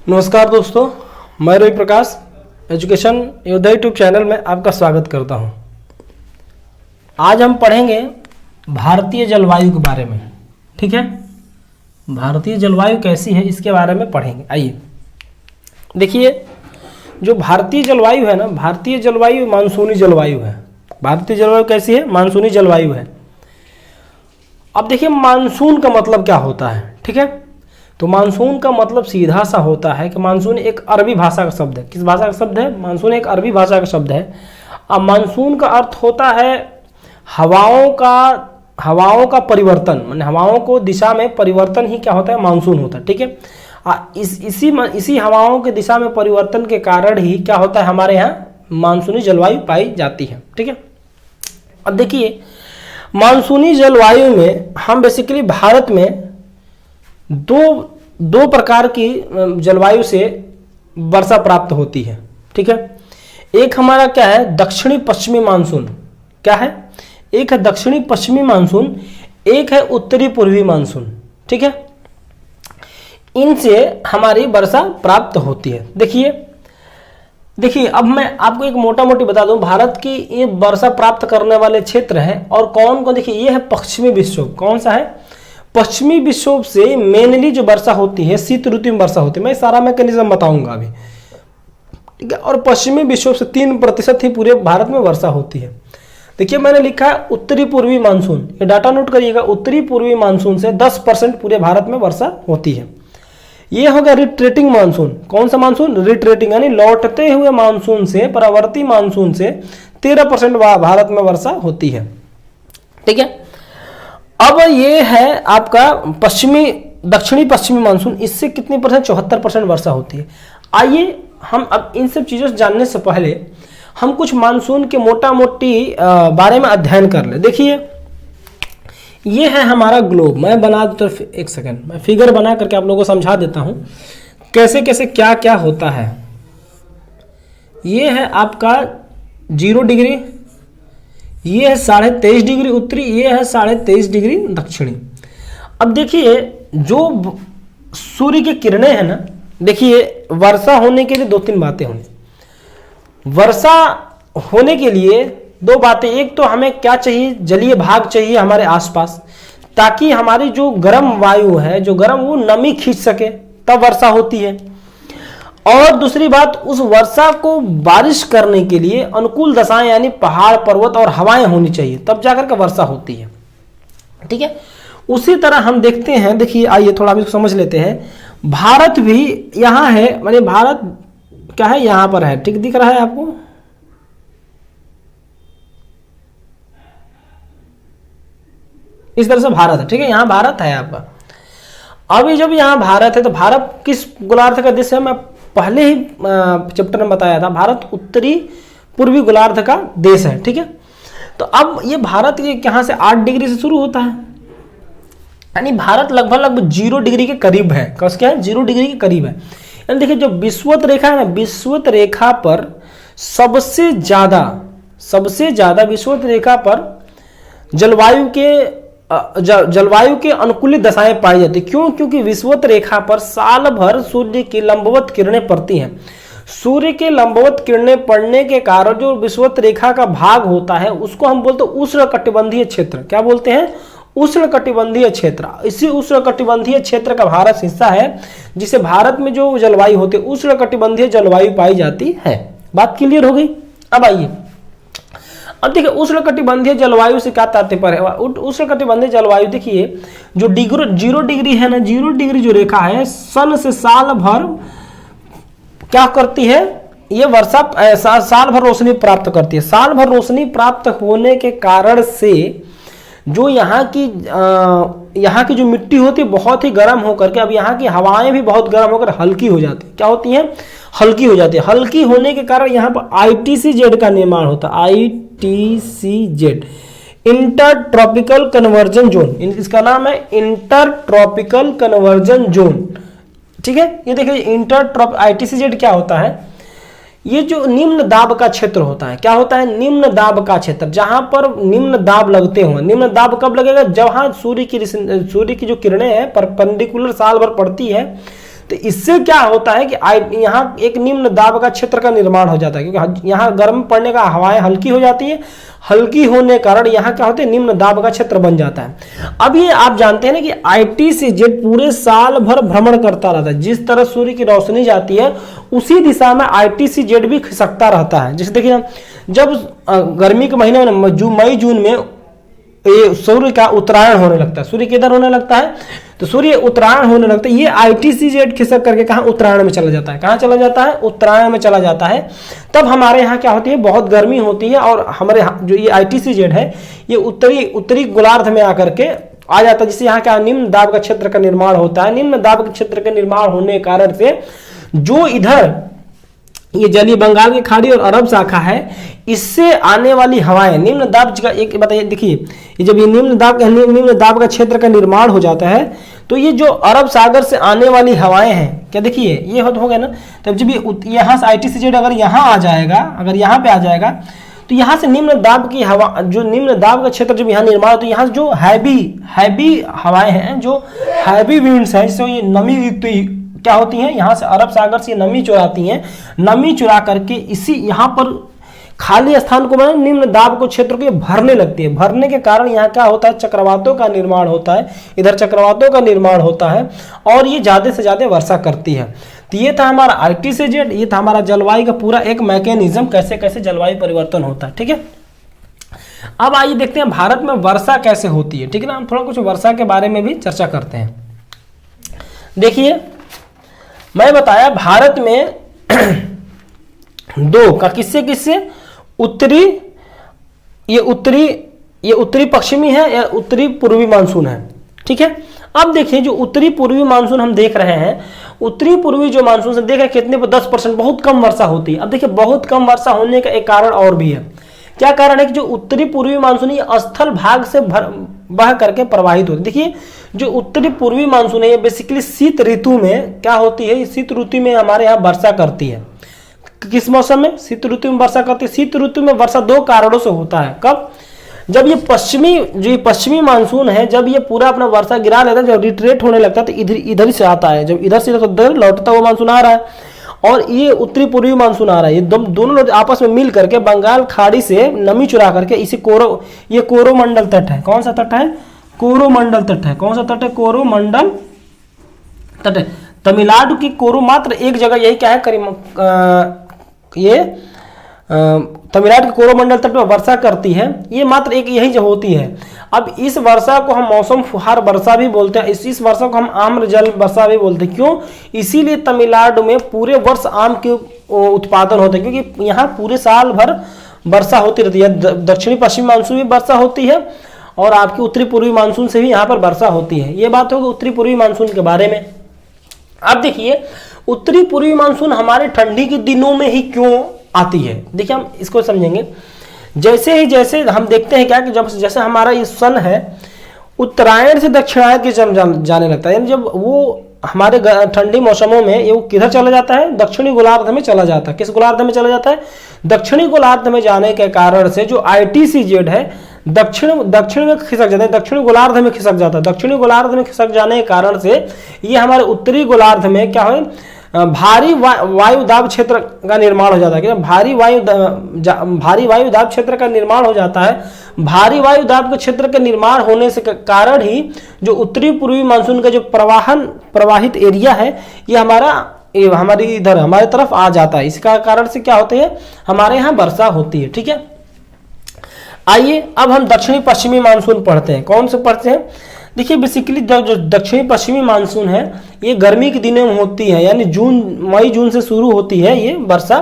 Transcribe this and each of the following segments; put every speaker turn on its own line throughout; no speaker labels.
नमस्कार दोस्तों, मैं रवि प्रकाश एजुकेशन योद्धा यूट्यूब चैनल में आपका स्वागत करता हूं। आज हम पढ़ेंगे भारतीय जलवायु के बारे में। ठीक है, भारतीय जलवायु कैसी है इसके बारे में पढ़ेंगे। आइए देखिए, जो भारतीय जलवायु है ना, भारतीय जलवायु मानसूनी जलवायु है। भारतीय जलवायु कैसी है? मानसूनी जलवायु है। अब देखिए मानसून का मतलब क्या होता है। ठीक है, तो मानसून का मतलब सीधा सा होता है कि मानसून एक अरबी भाषा का शब्द है। किस भाषा का शब्द है? मानसून एक अरबी भाषा का शब्द है। अब मानसून का अर्थ होता है हवाओं का परिवर्तन, माने हवाओं को दिशा में परिवर्तन ही क्या होता है? मानसून होता है। ठीक है, इसी हवाओं के दिशा में परिवर्तन के कारण ही क्या होता है? हमारे यहाँ मानसूनी जलवायु पाई जाती है। ठीक है, अब देखिए मानसूनी जलवायु में हम बेसिकली भारत में दो प्रकार की जलवायु से वर्षा प्राप्त होती है। ठीक है, एक हमारा क्या है? दक्षिणी पश्चिमी मानसून। क्या है? एक है दक्षिणी पश्चिमी मानसून, एक है उत्तरी पूर्वी मानसून। ठीक है, इनसे हमारी वर्षा प्राप्त होती है। देखिए अब मैं आपको एक मोटा मोटी बता दूं, भारत की ये वर्षा प्राप्त करने वाले क्षेत्र हैं और कौन कौन। देखिए ये है पश्चिमी विक्षोभ। कौन सा है? पश्चिमी विक्षोभ से मेनली जो वर्षा होती है शीत ऋतु में वर्षा होती है। मैं सारा मैकेनिज्म बताऊंगा अभी। ठीक है, और पश्चिमी विक्षोभ से 3% ही पूरे भारत में वर्षा होती है। देखिए मैंने लिखा है उत्तरी पूर्वी मानसून, ये डाटा नोट करिएगा। उत्तरी पूर्वी मानसून से 10% पूरे भारत में वर्षा होती है। ये हो गया रिट्रेटिंग मानसून। कौन सा मानसून? रिट्रेटिंग, यानी लौटते हुए मानसून से, परावर्ती मानसून से 13% भारत में वर्षा होती है। ठीक है, अब ये है आपका दक्षिणी पश्चिमी मानसून। इससे कितनी परसेंट? 74% वर्षा होती है। आइए हम अब इन सब चीज़ों से जानने से पहले हम कुछ मानसून के मोटा मोटी बारे में अध्ययन कर ले। देखिए ये है हमारा ग्लोब। मैं बना दूँ तो एक सेकंड मैं फिगर बना करके आप लोगों को समझा देता हूँ कैसे कैसे क्या क्या होता है। ये है आपका 0 डिग्री, ये है 23.5 डिग्री उत्तरी, ये है 23.5 डिग्री दक्षिणी। अब देखिए जो सूर्य की किरणें हैं ना, देखिए वर्षा होने के लिए 2-3 बातें होनी। वर्षा होने के लिए 2 बातें। एक तो हमें क्या चाहिए? जलीय भाग चाहिए हमारे आसपास, ताकि हमारी जो गर्म वायु है, जो गर्म, वो नमी खींच सके, तब वर्षा होती है। और दूसरी बात, उस वर्षा को बारिश करने के लिए अनुकूल दशाएं यानी पहाड़ पर्वत और हवाएं होनी चाहिए, तब जाकर के वर्षा होती है। ठीक है, उसी तरह हम देखते हैं। देखिए आइए थोड़ा भी समझ लेते हैं। भारत भी यहाँ है, माने भारत क्या है? यहाँ पर है। ठीक दिख रहा है आपको? इस तरह से भारत है। ठीक है, यहाँ भारत है आपका। अभी जब यहाँ भारत है तो भारत किस गोलार्ध का देश है? मैं पहले ही चैप्टर में बताया था, भारत उत्तरी पूर्वी गोलार्ध का देश है। ठीक है, तो अब ये भारत यहाँ से 8 डिग्री से शुरू होता है, यानी भारत लगभग 0 डिग्री के करीब है। कस क्या है? 0 डिग्री के करीब है। यानी देखिए जो विषुवत रेखा है ना, विषुवत रेखा पर सबसे ज्यादा विषुवत रेखा पर जलवायु के अनुकूलित दशाएं पाई जाती। क्यों? क्योंकि विषुवत रेखा पर साल भर सूर्य की लंबवत किरणें पड़ती हैं। सूर्य के लंबवत किरणें पड़ने के कारण जो विषुवत रेखा का भाग होता है उसको हम बोलते हैं उष्णकटिबंधीय क्षेत्र। क्या बोलते हैं? उष्णकटिबंधीय क्षेत्र। इसी उष्णकटिबंधीय क्षेत्र का भारत हिस्सा है, जिसे भारत में जो जलवायु होती है उष्णकटिबंधीय जलवायु पाई जाती है। बात क्लियर हो गई? अब आइए अब देखिए उष्णकटिबंधीय जलवायु से क्या तात्पर्य है? उष्णकटिबंधीय जलवायु देखिए जो 0 डिग्री है ना, 0 डिग्री जो रेखा है, सन से साल भर क्या करती है? ये वर्षा साल भर रोशनी प्राप्त करती है। साल भर रोशनी प्राप्त होने के कारण से जो यहाँ की जो मिट्टी होती है बहुत ही गर्म होकर के, अब यहाँ की हवाएं भी बहुत गर्म होकर हल्की हो जाती है। क्या होती हैं? हल्की हो जाती है। हल्की होने के कारण यहाँ पर ITCZ का निर्माण होता है। ITCZ, inter tropical conversion zone, इसका नाम है इंटर ट्रॉपिकल कन्वर्जन जोन। ठीक है, ये देखिए ITCZ क्या होता है? ये जो निम्न दाब का क्षेत्र होता है। क्या होता है? निम्न दाब का क्षेत्र, जहां पर निम्न दाब लगते हो। निम्न दाब कब लगेगा? जहां सूर्य की जो किरणें हैं परपेंडिकुलर साल भर पड़ती है, तो इससे क्या होता है कि यहाँ एक निम्न दाब का क्षेत्र का निर्माण हो जाता है, क्योंकि यहाँ गर्म पड़ने का हवाएं हल्की हो जाती है, हल्की होने के कारण यहाँ क्या होता है, निम्न दाब का क्षेत्र बन जाता है। अब ये आप जानते हैं ना कि ITCZ पूरे साल भर भ्रमण करता रहता है। जिस तरह सूर्य की रोशनी जाती है उसी दिशा में ITCZ भी खिसकता रहता है। जैसे देखिए जब गर्मी के महीने में मई जून में ये सूर्य का उत्तरायण होने लगता है, सूर्य किधर होने लगता है, तो सूर्य उत्तरायण होने लगता है, ये ITCZ खिसक करके कहाँ, उत्तरायण में चला जाता है। कहाँ चला जाता है, उत्तरायण में चला जाता है। तब हमारे यहाँ क्या होती है, बहुत गर्मी होती है और हमारे जो ये ITCZ है ये उत्तरी गोलार्ध में आकर के आ जाता है, जिससे यहाँ क्या निम्न दाब का क्षेत्र का निर्माण होता है। निम्न दाब के क्षेत्र के निर्माण होने के कारण से जो इधर ये जलीय बंगाल की खाड़ी और अरब शाखा है, इससे आने वाली हवाएं निम्न दाब का, एक बताइए देखिए, ये जब ये निम्न दाब का क्षेत्र का निर्माण हो जाता है तो ये जो अरब सागर से आने वाली हवाएं हैं, क्या देखिए ये हो गया ना, तब जब ये यहाँ से ITCZ अगर यहाँ आ जाएगा, अगर यहाँ पे आ जाएगा तो यहाँ से निम्न दाब की हवा, जो निम्न दाब का क्षेत्र जब यहाँ निर्माण हो तो यहाँ जो हैवी हवाएं हैं, जो हैवी विंड्स हैं, जिससे ये नमी क्या होती हैं, यहाँ से अरब सागर से नमी चुराती हैं, नमी चुरा करके इसी यहाँ पर खाली स्थान को निम्न दाब को क्षेत्र को भरने लगती है। भरने के कारण यहाँ क्या होता है, चक्रवातों का निर्माण होता है, इधर चक्रवातों का निर्माण होता है और ये ज्यादा से ज्यादा वर्षा करती है। तो ये था हमारा ITCZ, ये था हमारा जलवायु का पूरा एक मैकेनिज्म, कैसे कैसे जलवायु परिवर्तन होता है। ठीक है, अब आइए देखते हैं भारत में वर्षा कैसे होती है। ठीक है ना, हम थोड़ा कुछ वर्षा के बारे में भी चर्चा करते हैं। देखिए मैं बताया भारत में दो का किससे उत्तरी पश्चिमी है या उत्तरी पूर्वी मानसून है। ठीक है, अब देखिए जो उत्तरी पूर्वी मानसून हम देख रहे हैं, उत्तरी पूर्वी जो मानसून से देख रहे हैं कितने 10%, बहुत कम वर्षा होती है। अब देखिए बहुत कम वर्षा होने का एक कारण और भी है। क्या कारण है कि जो उत्तरी पूर्वी मानसून है स्थल भाग से बह करके प्रवाहित होती है। देखिए जो उत्तरी पूर्वी मानसून है ये बेसिकली शीत ऋतु में क्या होती है, शीत ऋतु में हमारे यहाँ वर्षा करती है। किस मौसम में, शीत ऋतु में वर्षा करती है। शीत ऋतु में वर्षा दो कारणों से होता है। कब, जब ये पश्चिमी मानसून है, जब ये पूरा अपना वर्षा गिरा लेता है, जब रिट्रेट होने लगता है तो इधर से आता है, जब इधर से उधर लौटता हुआ मानसून आ रहा है, और ये उत्तरी पूर्वी मानसून आ रहा है। ये दोनों लोग आपस में मिल करके बंगाल खाड़ी से नमी चुरा करके इसी ये कोरोमंडल तट है। कौन सा तट है, कोरोमंडल तट है। कौन सा तट है, कोरोमंडल तट है। तमिलनाडु की कोरो मात्र एक जगह यही क्या है, ये तमिलनाडु के कोरोमंडल तट पर वर्षा करती है, ये मात्र एक यही जो होती है। अब इस वर्षा को हम मौसम फुहार वर्षा भी बोलते हैं, इस वर्षा को हम आम्र जल वर्षा भी बोलते हैं। क्यों, इसीलिए तमिलनाडु में पूरे वर्ष आम के उत्पादन होते हैं, क्योंकि यहाँ पूरे साल भर वर्षा होती रहती है। दक्षिणी पश्चिमी मानसून भी वर्षा होती है और आपकी उत्तरी पूर्वी मानसून से भी यहाँ पर वर्षा होती है। ये बात होगी उत्तरी पूर्वी मानसून के बारे में। अब देखिए उत्तरी पूर्वी मानसून हमारे ठंडी के दिनों में ही क्यों आती है, देखिए हम इसको समझेंगे। जैसे हम देखते हैं क्या कि जैसे हमारा ये सन है उत्तरायण से दक्षिणायन की जाने लगता है, यानी जब वो हमारे ठंडी मौसमों में ये किधर चला जाता है, दक्षिणी गोलार्ध में चला जाता है। किस गोलार्ध में चला जाता है, दक्षिणी गोलार्ध में जाने के कारण से जो ITCZ है दक्षिण में खिसक जाता है, दक्षिणी गोलार्ध में खिसक जाता है। दक्षिणी गोलार्ध में खिसक जाने के कारण से ये हमारे उत्तरी गोलार्ध में क्या है, भारी वायु दाब क्षेत्र का निर्माण हो जाता है। भारी वायु दाब क्षेत्र का निर्माण हो जाता है। भारी वायु दाब के क्षेत्र के निर्माण होने से कारण ही जो उत्तरी पूर्वी मानसून का जो प्रवाहित एरिया है ये हमारी इधर हमारे तरफ आ जाता है। इसका कारण से क्या होते हैं, हमारे यहाँ वर्षा होती है। ठीक है, आइए अब हम दक्षिणी पश्चिमी मानसून पढ़ते हैं। कौन से पढ़ते हैं, देखिए बेसिकली जो दक्षिणी पश्चिमी मानसून है ये गर्मी के दिनों में होती है, यानी मई जून से शुरू होती है ये वर्षा,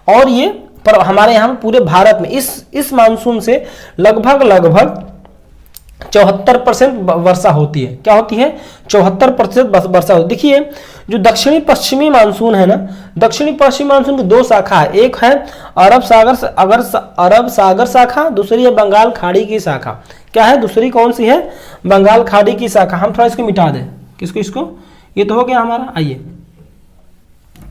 और ये हमारे यहाँ पूरे भारत में इस मानसून से लगभग 74% वर्षा होती है। क्या होती है, 74% वर्षा होती है। देखिए जो दक्षिणी पश्चिमी मानसून है ना, दक्षिणी पश्चिमी मानसून की दो शाखा है, एक है अरब सागर शाखा, दूसरी है बंगाल खाड़ी की शाखा। क्या है, दूसरी कौन सी है, बंगाल खाड़ी की शाखा। हम थोड़ा इसको मिटा दें, किसको, इसको, ये तो हो गया हमारा। आइए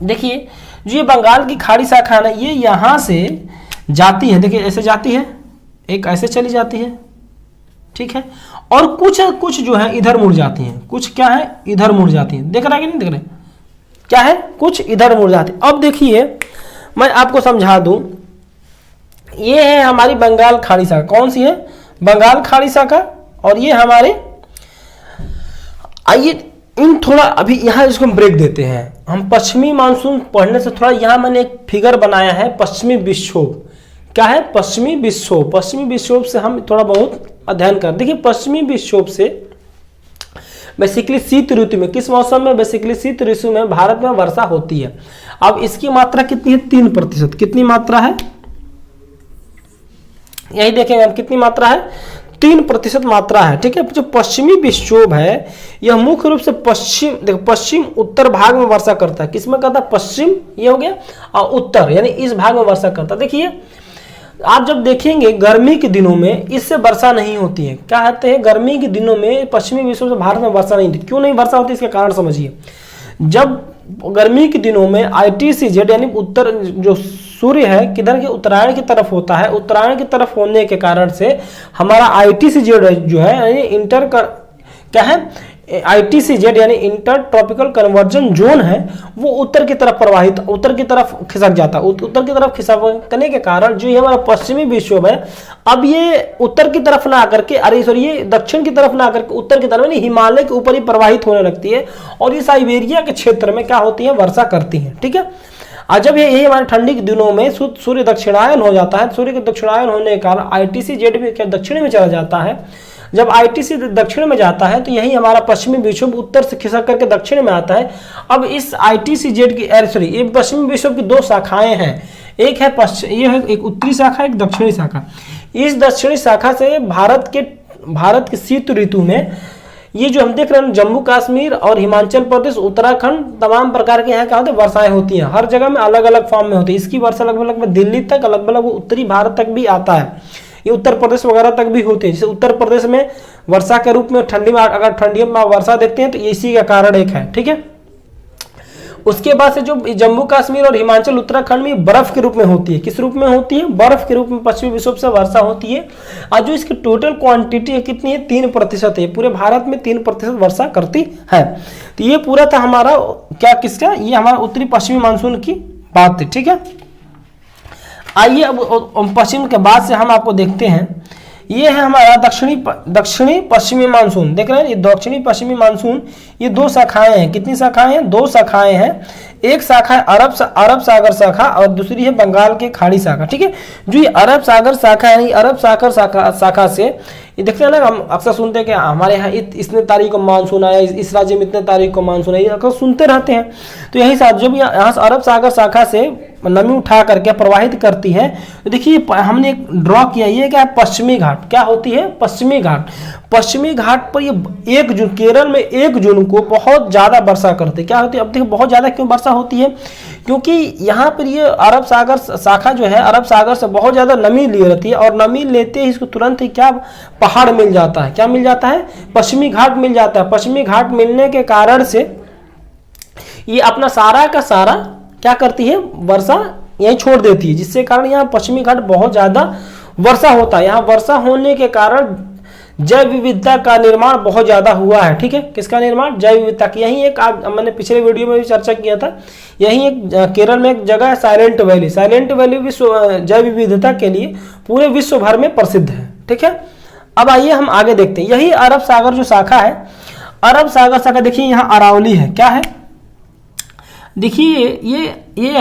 देखिए जो ये बंगाल की खाड़ी शाखा है ना, ये यहाँ से जाती है, देखिए ऐसे जाती है, एक ऐसे चली जाती है, ठीक है, और कुछ जो है इधर मुड़ जाती हैं, कुछ क्या है इधर मुड़ जाती हैं। देख रहा है कि नहीं देख रहे, क्या है, कुछ इधर मुड़ जाते। अब देखिए मैं आपको समझा दूं, ये है हमारी बंगाल खाड़ी शाखा, कौन सी है, बंगाल खाड़ी शाखा, और ये हमारे, आइए इन थोड़ा अभी यहाँ इसको हम ब्रेक देते हैं। हम पश्चिमी मानसून पढ़ने से थोड़ा, यहाँ मैंने एक फिगर बनाया है पश्चिमी विक्षोभ, क्या है, पश्चिमी विक्षोभ। पश्चिमी विक्षोभ से हम थोड़ा बहुत अध्ययन कर, देखिए पश्चिमी विक्षोभ से बेसिकली शीत ऋतु में, किस मौसम में, बेसिकली शीत ऋतु में भारत में वर्षा होती है। अब इसकी मात्रा कितनी है, 3%। कितनी मात्रा है, यही देखेंगे हम, कितनी मात्रा है, 3% मात्रा है, ठीक है। जो पश्चिमी विक्षोभ है यह मुख्य रूप से पश्चिम, देखो पश्चिम उत्तर भाग में वर्षा करता है। किसमें करता है, पश्चिम, ये हो गया, और उत्तर यानी इस भाग में वर्षा करता है। देखिए आप जब देखेंगे गर्मी के दिनों में इससे वर्षा नहीं होती है, क्या कहते हैं, गर्मी के दिनों में पश्चिमी विक्षोभ से भारत में वर्षा नहीं होती। क्यों नहीं वर्षा होती, इसका कारण समझिए। जब गर्मी के दिनों में ITCZ यानी उत्तर जो सूर्य है किधर के, उत्तरायण की तरफ होता है, उत्तरायण की तरफ होने के कारण से हमारा ITCZ जो है यानी क्या है, ITCZ यानी इंटर ट्रॉपिकल कन्वर्जन जोन है, वो उत्तर की तरफ प्रवाहित, उत्तर की तरफ खिसक जाता है। उत्तर की तरफ खिसकने के कारण जो ये हमारा पश्चिमी विक्षोभ है, अब ये उत्तर की तरफ ना आकर के, अरे सॉरी, ये दक्षिण की तरफ ना आकर के उत्तर की तरफ यानी हिमालय के ऊपर ही प्रवाहित होने लगती है, और ये साइबेरिया के क्षेत्र में क्या होती है, वर्षा करती है, ठीक है। और जब यही हमारे ठंडी के दिनों में सूर्य दक्षिणायन हो जाता है, सूर्य के दक्षिणायन होने के कारण ITCZ भी क्या दक्षिण में चला जाता है। जब ITC दक्षिण में जाता है तो यही हमारा पश्चिमी विक्षोभ उत्तर से खिसक करके दक्षिण में आता है। अब इस ITCZ की, सॉरी, ये पश्चिमी विक्षोभ की 2 शाखाएं हैं, एक है ये है एक उत्तरी शाखा, एक दक्षिणी शाखा। इस दक्षिणी शाखा से भारत के शीत ऋतु में ये जो हम देख रहे हैं जम्मू कश्मीर और हिमाचल प्रदेश, उत्तराखंड, तमाम प्रकार के यहाँ क्या होते हैं, वर्षाएं होती हैं। हर जगह में अलग अलग फॉर्म में होती है। इसकी वर्षा लगभग दिल्ली तक, अलग उत्तरी भारत तक भी आता है, ये उत्तर प्रदेश वगैरह तक भी होते हैं। जैसे उत्तर प्रदेश में वर्षा के रूप में ठंडी में, अगर ठंडी में वर्षा देखते हैं तो इसी का कारण एक है, ठीक है। उसके बाद से जो जम्मू कश्मीर और हिमाचल उत्तराखंड में बर्फ के रूप में होती है, किस रूप में होती है, बर्फ के रूप में पश्चिमी विक्षोभ से वर्षा होती है। और जो इसकी टोटल क्वांटिटी है कितनी है, 3% है। पूरे भारत में 3% वर्षा करती है। तो ये पूरा था हमारा क्या, किसका, ये हमारा उत्तरी पश्चिमी मानसून की बात थी, ठीक है। आइए अब पश्चिम के बाद से हम आपको देखते हैं, ये है हमारा दक्षिणी पश्चिमी मानसून। देख रहे हैं, ये दक्षिणी पश्चिमी मानसून, ये 2 शाखाएं हैं। कितनी शाखाएं हैं, 2 शाखाएं हैं। एक शाखा है अरब सागर शाखा और दूसरी है बंगाल की खाड़ी शाखा, ठीक है। जो ये अरब सागर शाखा है, अरब सागर शाखा से ये देखते हैं ना, हम अक्सर सुनते हैं कि हमारे यहाँ इतने तारीख को मानसून आया, इस राज्य में इतने तारीख को मानसून आया, अक्सर सुनते रहते हैं। तो यही साथ जब यहाँ से अरब सागर शाखा से नमी उठा करके प्रवाहित करती है, तो देखिए हमने एक ड्रॉ किया, ये क्या है, पश्चिमी घाट। क्या होती है, पश्चिमी घाट। पश्चिमी घाट पर ये 1 जून, केरल में 1 जून को बहुत ज्यादा वर्षा करते। क्या होती है, अब देखिए बहुत ज्यादा क्यों वर्षा होती है, क्योंकि यहाँ पर ये अरब सागर शाखा जो है, अरब सागर से बहुत ज्यादा नमी ले रहती है, और नमी लेते ही इसको तुरंत ही क्या, पहाड़ मिल जाता है। क्या मिल जाता है, पश्चिमी घाट मिल जाता है। पश्चिमी घाट मिलने के कारण से ये अपना सारा का सारा क्या करती है, वर्षा यहीं छोड़ देती है, जिससे कारण यहाँ पश्चिमी घाट बहुत ज्यादा वर्षा होता है। यहाँ वर्षा होने के कारण जैव विविधता का निर्माण बहुत ज्यादा हुआ है, ठीक है। किसका निर्माण, जैव विविधता की। यही एक मैंने पिछले वीडियो में भी चर्चा किया था, यही एक केरल में एक जगह है साइलेंट वैली। साइलेंट वैली विश्व जैव विविधता के लिए पूरे विश्व भर में प्रसिद्ध है, ठीक है। अब आइए हम आगे देखते हैं, यही अरब सागर जो शाखा है, अरब सागर शाखा, देखिए यहाँ अरावली है, क्या है, देखिए ये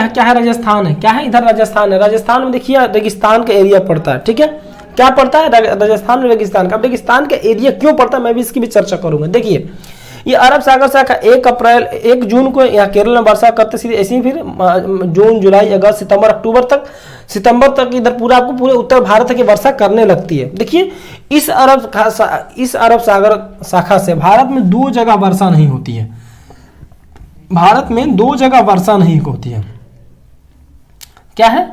क्या है, राजस्थान है। क्या है, इधर राजस्थान है। राजस्थान में देखिए रेगिस्तान का एरिया पड़ता है, ठीक है। क्या पड़ता है, राजस्थान में रेगिस्तान का। अब रेगिस्तान का एरिया क्यों पड़ता है, मैं भी इसकी भी चर्चा करूंगा। देखिए ये अरब सागर शाखा 1 जून को यहाँ केरल में वर्षा करते, सीधे ऐसे ही फिर जून, जुलाई, अगस्त, सितंबर, सितंबर तक इधर पूरा आपको पूरे उत्तर भारत की वर्षा करने लगती है। देखिए इस अरब सागर शाखा से भारत में 2 जगह वर्षा नहीं होती है। भारत में 2 जगह वर्षा नहीं होती है। क्या है,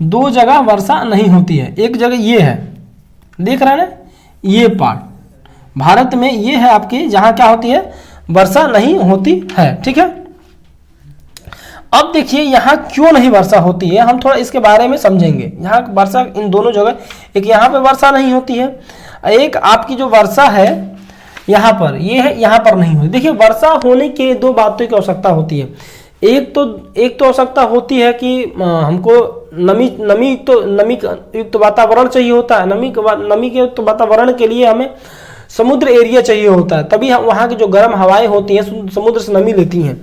2 जगह वर्षा नहीं होती है। एक जगह ये है, देख रहे हैं ना, ये पार्ट भारत में ये है आपकी, जहां क्या होती है, वर्षा नहीं होती है, ठीक है। अब देखिए यहाँ क्यों नहीं वर्षा होती है, हम थोड़ा इसके बारे में समझेंगे। यहाँ वर्षा इन दोनों जगह, एक यहाँ पे वर्षा नहीं होती है, एक आपकी जो वर्षा है यहाँ पर, ये है, यहाँ पर नहीं होती। देखिए वर्षा होने के लिए 2 बातों की आवश्यकता होती है। एक तो आवश्यकता होती है कि हमको नमी युक्त वातावरण चाहिए होता है। नमी के युक्त वातावरण के लिए हमें समुद्र एरिया चाहिए होता है, तभी हम वहाँ की जो गर्म हवाएं होती हैं समुद्र से नमी लेती हैं।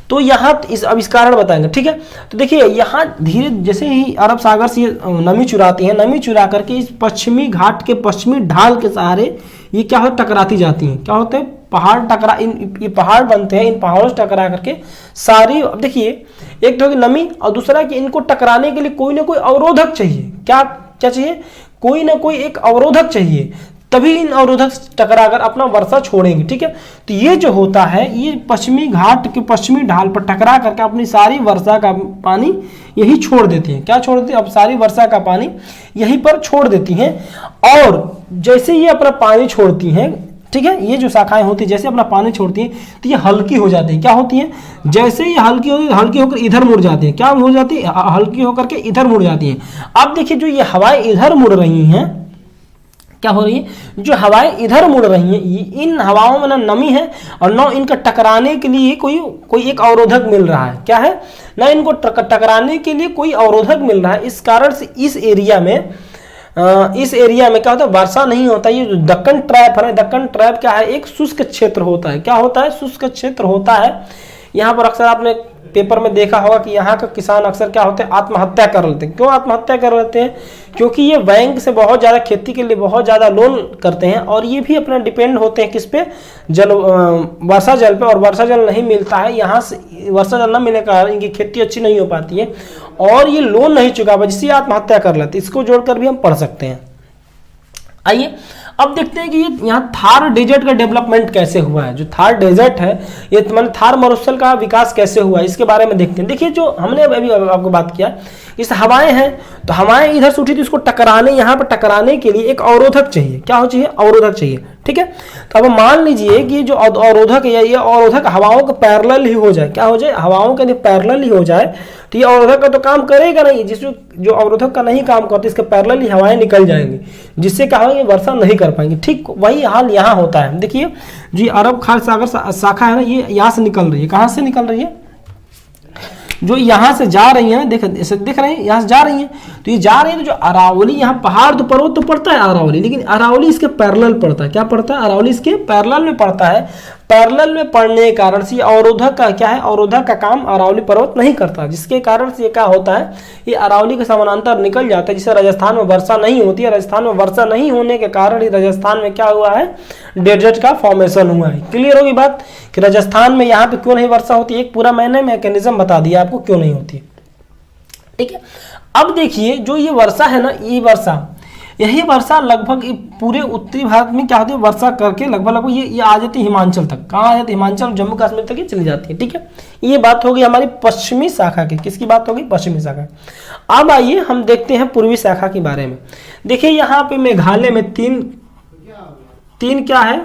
तो यहाँ अब इस कारण बताएंगे, ठीक है। तो देखिए यहाँ धीरे जैसे ही अरब सागर से नमी चुराती हैं, नमी चुरा करके इस पश्चिमी घाट के पश्चिमी ढाल के सहारे ये क्या होता है, टकराती जाती हैं। क्या होते हैं, पहाड़ टकरा, ये पहाड़ बनते हैं, इन पहाड़ों से टकरा करके सारी, अब देखिए एक तो नमी और दूसरा कि इनको टकराने के लिए कोई ना कोई अवरोधक चाहिए। क्या चाहिए, कोई ना कोई एक अवरोधक चाहिए, तभी इन अवरोधक टकराकर अपना वर्षा छोड़ेंगे, ठीक है। तो ये जो होता है, ये पश्चिमी घाट के पश्चिमी ढाल पर टकरा करके अपनी सारी वर्षा का पानी यही छोड़ देती हैं। क्या छोड़ देती है, अब सारी वर्षा का पानी यहीं पर छोड़ देती हैं। और जैसे ये अपना पानी छोड़ती हैं, ठीक है, ये जो शाखाएं होती है जैसे अपना पानी छोड़ती हैं तो ये हल्की हो जाती है। क्या होती हैं, जैसे ये हल्की होती है, हल्की होकर इधर मुड़ जाती है। क्या हो जाती है, हल्की होकर के इधर मुड़ जाती है। अब देखिए जो ये हवाएं इधर मुड़ रही हैं, क्या हो रही है, जो हवाएं इधर मुड़ रही हैं, इन हवाओं में ना नमी है और ना इनका टकराने के लिए कोई एक अवरोधक मिल रहा है। क्या है, ना इनको टकराने के लिए कोई अवरोधक मिल रहा है। इस कारण से इस एरिया में क्या होता है, वर्षा नहीं होता। ये जो दक्कन ट्रैप है, दक्कन ट्रैप क्या है, एक शुष्क क्षेत्र होता है। क्या होता है, शुष्क क्षेत्र होता है। यहाँ पर अक्सर आपने पेपर में देखा होगा कि यहाँ का किसान अक्सर क्या होते हैं, आत्महत्या कर लेते हैं। क्यों आत्महत्या कर लेते हैं, क्योंकि ये बैंक से बहुत ज़्यादा खेती के लिए बहुत ज़्यादा लोन करते हैं और ये भी अपना डिपेंड होते हैं किस पे, वर्षा जल पे। और वर्षा जल नहीं मिलता है, यहाँ से वर्षा जल न मिलने के कारण इनकी खेती अच्छी नहीं हो पाती है और ये लोन नहीं चुका पाए, जिससे आत्महत्या कर लेते हैं। इसको जोड़कर भी हम पढ़ सकते हैं। आइए अब देखते हैं कि ये यहाँ थार डेजर्ट का डेवलपमेंट कैसे हुआ है। जो थार डेजर्ट है, ये मैंने थार मरुस्थल का विकास कैसे हुआ है, इसके बारे में देखते हैं। देखिए जो हमने अभी आपको बात किया, इस हवाएं हैं तो हवाएं इधर से उठी थी, इसको टकराने, यहाँ पर टकराने के लिए एक अवरोधक चाहिए। क्या हो चाहिए, अवरोधक चाहिए, ठीक है। तो अब मान लीजिए कि जो अवरोधक है, ये अवरोधक हवाओं के पैरेलल ही हो जाए। क्या हो जाए, हवाओं के पैरेलल ही हो जाए, तो ये अवरोधक का तो काम करेगा नहीं। जो अवरोधक का नहीं काम करते, इसके पैरेलल ही हवाएं निकल जाएंगी, जिससे क्या होगा, वर्षा नहीं कर पाएंगे। ठीक वही हाल यहाँ होता है। देखिए जो अरब खाड़ी सागर शाखा है ना, ये यहाँ से निकल रही है। कहाँ से निकल रही है, जो यहाँ से जा रही है, देख रहे हैं, यहाँ से जा रही है। तो ये जा रही है, तो जो अरावली, यहाँ पहाड़ तो पर्वत तो पड़ता है अरावली, लेकिन अरावली इसके पैरेलल पड़ता है। क्या पड़ता है, अरावली इसके पैरेलल में पड़ता है। पैरेलल में पड़ने के कारण से अवरोधक का क्या है, अवरोधक का काम अरावली पर्वत नहीं करता, जिसके कारण से ये क्या होता है, ये अरावली के समानांतर निकल जाता है, जिससे राजस्थान में वर्षा नहीं होती है। राजस्थान में वर्षा नहीं होने के कारण ही राजस्थान में क्या हुआ है, डेजर्ट का फॉर्मेशन हुआ है। क्लियर होगी बात कि राजस्थान में यहाँ पे क्यों नहीं वर्षा होती, एक पूरा मैंने मैकेनिज्म बता दिया आपको क्यों नहीं होती, ठीक है। अब देखिए जो ये वर्षा है ना, ये वर्षा, यही वर्षा लगभग पूरे उत्तरी भारत में क्या होती है, वर्षा करके लगभग ये आ जाती है हिमाचल तक। कहाँ आ जाती है, हिमाचल जम्मू कश्मीर तक ये चली जाती है, ठीक है। ये बात होगी हमारी पश्चिमी शाखा की। किसकी बात होगी, पश्चिमी शाखा। अब आइए हम देखते हैं पूर्वी शाखा के बारे में। देखिए यहाँ पे मेघालय में तीन क्या है,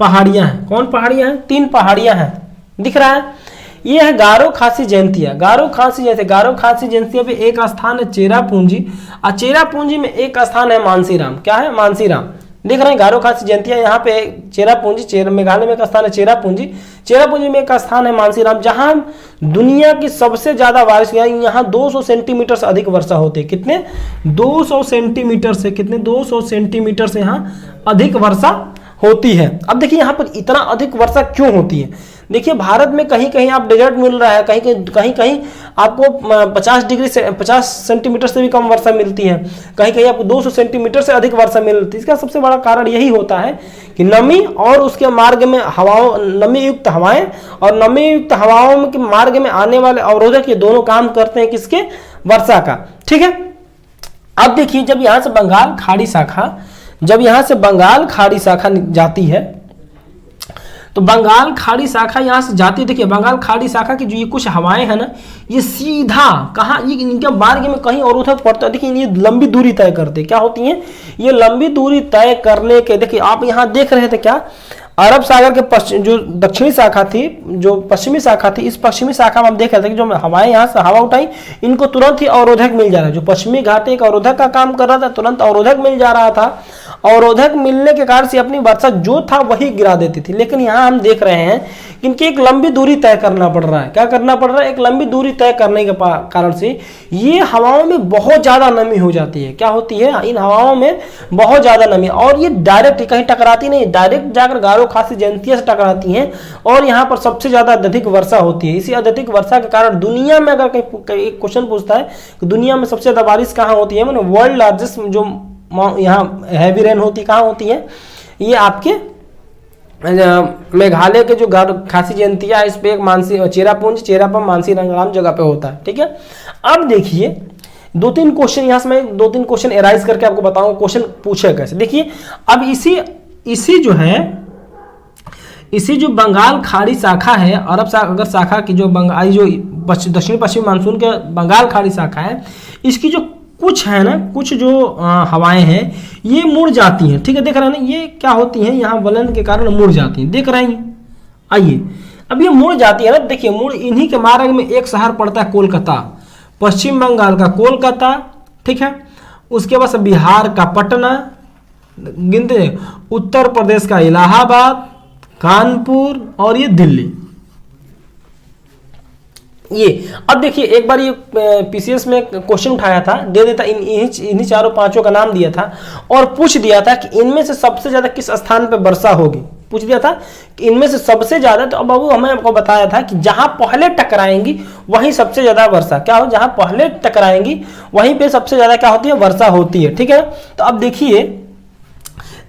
पहाड़ियां हैं। कौन पहाड़ियां हैं, 3 पहाड़ियां हैं, दिख रहा है। ये है गारो खासी जयंतिया। गारो खासी जयंतिया पे एक स्थान है चेरापूंजी, और चेरापूंजी में एक स्थान है मानसीराम। क्या है, मानसीराम, देख रहे हैं। गारो खासी जयंतिया, यहाँ पे चेरापूंजी, मेघालय में एक स्थान है चेरापूंजी में एक स्थान है मानसीराम, जहां दुनिया की सबसे ज्यादा बारिश, यहाँ 200 सेंटीमीटर से अधिक वर्षा होती है। कितने, 200 सेंटीमीटर से, कितने, 200 सेंटीमीटर से यहाँ अधिक वर्षा होती है। अब देखिए यहाँ पर इतना अधिक वर्षा क्यों होती है। देखिए भारत में कहीं कहीं आप डेजर्ट मिल रहा है, कहीं कहीं आपको 50 सेंटीमीटर से भी कम वर्षा मिलती है, कहीं कहीं आपको 200 सेंटीमीटर से अधिक वर्षा मिलती है। इसका सबसे बड़ा कारण यही होता है कि नमी और उसके मार्ग में नमी युक्त हवाएं और नमी युक्त हवाओं के मार्ग में आने वाले अवरोधक, ये दोनों काम करते हैं किसके, वर्षा का, ठीक है। अब देखिए जब यहाँ से बंगाल खाड़ी शाखा जाती है, तो बंगाल खाड़ी शाखा यहाँ से जाती है। देखिए बंगाल खाड़ी शाखा की जो ये कुछ हवाएं हैं ना, ये सीधा कहाँ, ये इनके मार्ग में कहीं अवरोधक पड़ता है। देखिए ये लंबी दूरी तय करते, क्या होती हैं, ये लंबी दूरी तय करने के, देखिए आप यहाँ देख रहे थे क्या, अरब सागर के पश्चिम जो दक्षिणी शाखा थी, जो पश्चिमी शाखा थी, इस पश्चिमी शाखा में हम देख रहे थे कि जो हवाएं यहाँ से हवा उठाई, इनको तुरंत ही अवरोधक मिल जा रहा है। जो पश्चिमी घाट एक अवरोधक का काम कर रहा था, तुरंत अवरोधक मिल जा रहा था। अवरोधक मिलने के कारण से अपनी वर्षा जो था वही गिरा देती थी। लेकिन यहाँ हम देख रहे हैं कि इनकी एक लंबी दूरी तय करना पड़ रहा है। क्या करना पड़ रहा है? एक लंबी दूरी तय करने के कारण से ये हवाओं में बहुत ज्यादा नमी हो जाती है। क्या होती है? इन हवाओं में बहुत ज्यादा नमी, और ये डायरेक्ट कहीं टकराती नहीं, डायरेक्ट जाकर गारो खासी जयंतिया से टकराती हैं और यहाँ पर सबसे ज्यादा अत्यधिक वर्षा होती है। इसी अत्यधिक वर्षा के कारण दुनिया में अगर कहीं क्वेश्चन पूछता है कि दुनिया में सबसे ज्यादा बारिश कहाँ होती है, मतलब वर्ल्ड लार्जेस्ट जो यहाँ हैवी रेन होती कहाँ होती है, ये आपके मेघालय के जो खासी जयंतिया है इस पे एक मानसी चेरापम मानसी रंगराम जगह पे होता है। ठीक है, अब देखिए 2-3 क्वेश्चन यहाँ से मैं 2-3 क्वेश्चन एराइज करके आपको बताऊंगा क्वेश्चन पूछे कैसे। देखिए अब इसी जो बंगाल खाड़ी शाखा है, अरब सागर शाखा की जो बंगाल जो दक्षिण पश्चिमी मानसून के बंगाल खाड़ी शाखा है, इसकी जो कुछ है ना, कुछ जो हवाएं हैं ये मुड़ जाती हैं। ठीक है, देख रहे हैं ना, ये क्या होती हैं, यहाँ वलन के कारण मुड़ जाती हैं, देख रहे हैं। आइए अब ये मुड़ जाती है ना, देखिए मुड़, इन्हीं के मार्ग में एक शहर पड़ता है कोलकाता, पश्चिम बंगाल का कोलकाता, ठीक है, उसके बाद बिहार का पटना, गिनते उत्तर प्रदेश का इलाहाबाद, कानपुर और ये दिल्ली। ये अब देखिए एक बार ये पीसीएस में क्वेश्चन उठाया था, दे देता इन्हीं चारों पांचों का नाम दिया था और पूछ दिया था कि इनमें से सबसे ज्यादा किस स्थान पे वर्षा होगी, पूछ दिया था कि इनमें से सबसे ज्यादा। तो अब बाबू हमें आपको बताया था कि जहां पहले टकराएंगी वहीं सबसे ज्यादा वर्षा क्या हो, जहां पहले टकराएंगी वहीं पे सबसे ज्यादा क्या होती है, वर्षा होती है। ठीक है, तो अब देखिए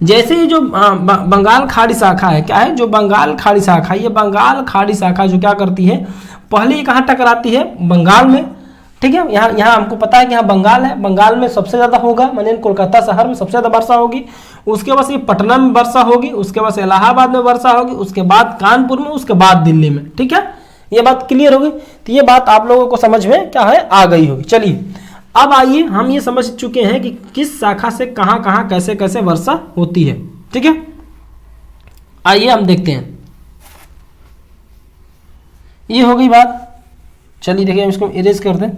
जैसे ही जो बंगाल खाड़ी शाखा है, क्या है, जो बंगाल खाड़ी शाखा, ये बंगाल खाड़ी शाखा जो क्या करती है, पहले ये कहाँ टकराती है, बंगाल में। ठीक है, यहाँ हमको पता है कि यहाँ बंगाल है, बंगाल में सबसे ज्यादा होगा, माने कोलकाता शहर में सबसे ज्यादा वर्षा होगी, उसके बाद ये पटना में वर्षा होगी, उसके बाद इलाहाबाद में वर्षा होगी, उसके बाद कानपुर में, उसके बाद दिल्ली में। ठीक है, ये बात क्लियर होगी। तो ये बात आप लोगों को समझ में क्या है, आ गई होगी। चलिए अब आइए, हम ये समझ चुके हैं कि किस शाखा से कहाँ कहाँ कैसे कैसे वर्षा होती है। ठीक है, आइए हम देखते हैं, ये हो गई बात। चलिए देखिए, हम इसको इरेज कर दें।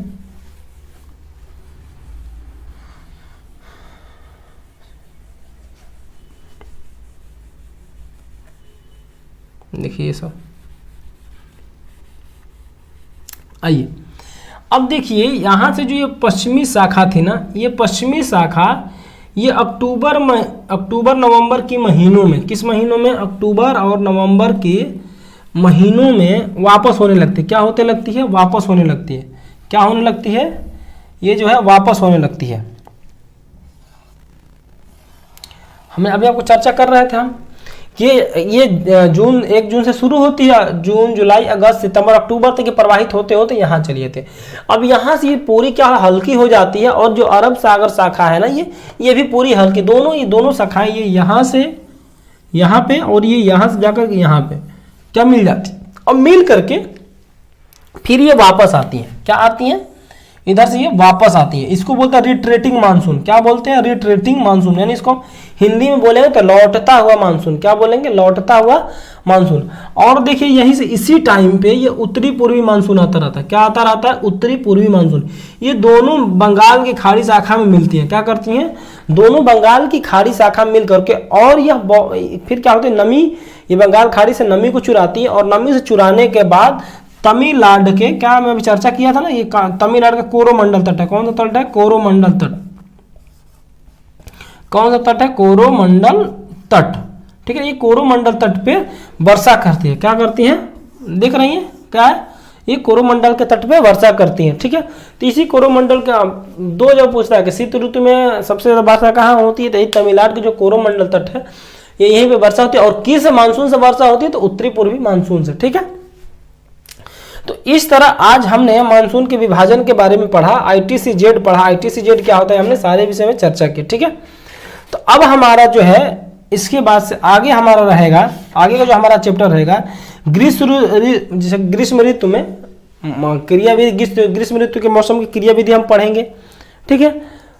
देखिए ये सब, आइए अब देखिए यहां से जो ये पश्चिमी शाखा थी ना, ये पश्चिमी शाखा ये अक्टूबर नवंबर के महीनों में, किस महीनों में, अक्टूबर और नवंबर के महीनों में वापस होने लगती है। क्या होते लगती है, वापस होने लगती है। क्या होने लगती है, ये जो है वापस होने लगती है। हमें अभी आपको चर्चा कर रहे थे हम कि ये 1 जून से शुरू होती है, जून जुलाई अगस्त सितंबर अक्टूबर तक प्रवाहित होते होते यहाँ चलिए थे। अब यहाँ से ये पूरी क्या हल्की हो जाती है, और जो अरब सागर शाखा है ना, ये भी पूरी हल्की, ये दोनों शाखाएं, ये यहाँ से यहाँ पे और ये यहाँ से जाकर यहाँ पे क्या मिल जाती है, और मिल करके फिर ये वापस आती है। क्या आती है, इधर से ये वापस आती है। इसको बोलते हैं रिट्रेटिंग मानसून। क्या बोलते हैं, रिट्रेटिंग मानसून, यानी इसको हिंदी में बोलेंगे तो लौटता हुआ मानसून। क्या बोलेंगे, लौटता हुआ मानसून। और देखिए यहीं से इसी टाइम पे ये उत्तरी पूर्वी मानसून आता रहता है। क्या आता रहता है, उत्तरी पूर्वी मानसून। ये दोनों बंगाल की खाड़ी शाखा में मिलती हैं। क्या करती हैं, दोनों बंगाल की खाड़ी शाखा में मिल करके, और यह फिर क्या होता है, नमी, ये बंगाल खाड़ी से नमी को चुराती है, और नमी से चुराने के बाद तमिलनाडु के, क्या मैं अभी चर्चा किया था ना, ये तमिलनाडु का कोरोमंडल तट है। कौन सा तट है, कोरोमंडल तट। कौन सा तट है, कोरोमंडल तट। ठीक है, ये कोरोमंडल तट पे वर्षा करती है। क्या करती है, देख रही है, क्या है, ये कोरोमंडल के तट पे वर्षा करती है। ठीक है, तो इसी कोरोमंडल का दो जब पूछता है कि शीत ऋतु में सबसे ज्यादा वर्षा कहाँ होती है, तो तमिलनाडु के जो कोरोमंडल तट है ये यहीं पे वर्षा होती है। और किस मानसून से वर्षा होती है, तो उत्तरी पूर्वी मानसून से। ठीक है, तो इस तरह आज हमने मानसून के विभाजन के बारे में पढ़ा, ITCZ पढ़ा। ITCZ क्या होता है, हमने सारे विषय में चर्चा की। ठीक है, तो अब हमारा जो है इसके बाद से आगे हमारा रहेगा, आगे का जो हमारा चैप्टर रहेगा ग्रीष्म ऋतु में क्रियाविधि, ग्रीष्म ऋतु के मौसम की क्रियाविधि हम पढ़ेंगे। ठीक है,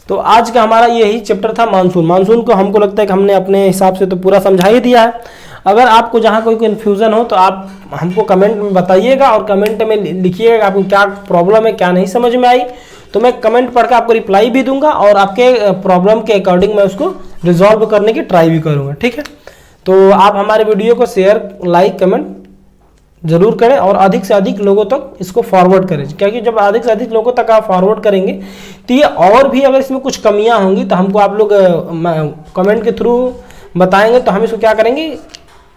तो आज का हमारा यही चैप्टर था मानसून। मानसून को हमको लगता है कि हमने अपने हिसाब से तो पूरा समझा ही दिया है। अगर आपको जहाँ कोई कन्फ्यूज़न हो तो आप हमको कमेंट में बताइएगा, और कमेंट में लिखिएगा आपको क्या प्रॉब्लम है, क्या नहीं समझ में आई, तो मैं कमेंट पढ़कर आपको रिप्लाई भी दूंगा, और आपके प्रॉब्लम के अकॉर्डिंग मैं उसको रिजॉल्व करने की ट्राई भी करूँगा। ठीक है, तो आप हमारे वीडियो को शेयर, लाइक, कमेंट जरूर करें और अधिक से अधिक लोगों तक इसको फॉरवर्ड करें, क्योंकि जब अधिक से अधिक लोगों तक आप फॉरवर्ड करेंगे तो ये और भी अगर इसमें कुछ कमियां होंगी तो हमको आप लोग कमेंट के थ्रू बताएंगे, तो हम इसको क्या करेंगे,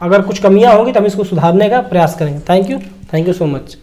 अगर कुछ कमियां होंगी तो हम इसको सुधारने का प्रयास करेंगे। Thank you so much.